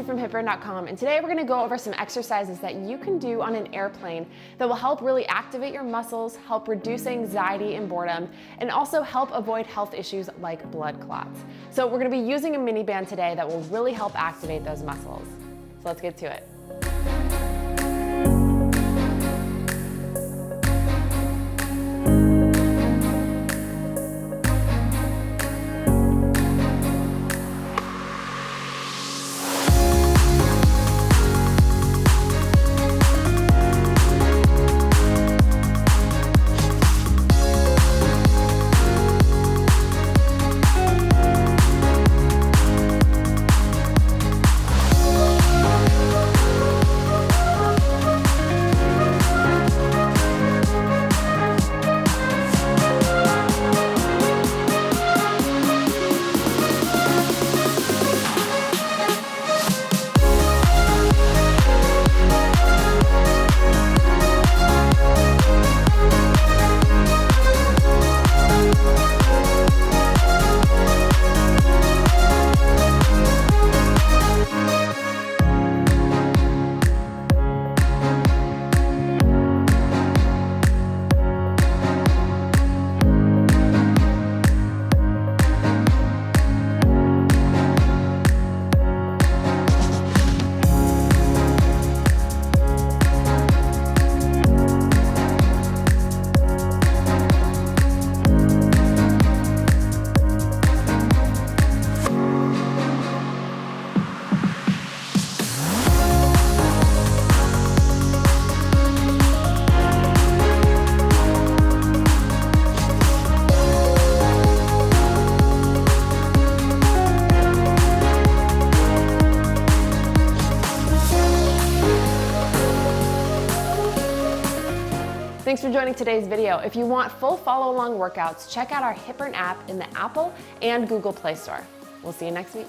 from HIITburn.com, and today we're going to go over some exercises that you can do on an airplane that will help really activate your muscles, help reduce anxiety and boredom, and also help avoid health issues like blood clots. So we're going to be using a Miniband today that will really help activate those muscles. So let's get to it. Thanks for joining today's video. If you want full follow-along workouts, check out our HIITburn app in the Apple and Google Play Store. We'll see you next week.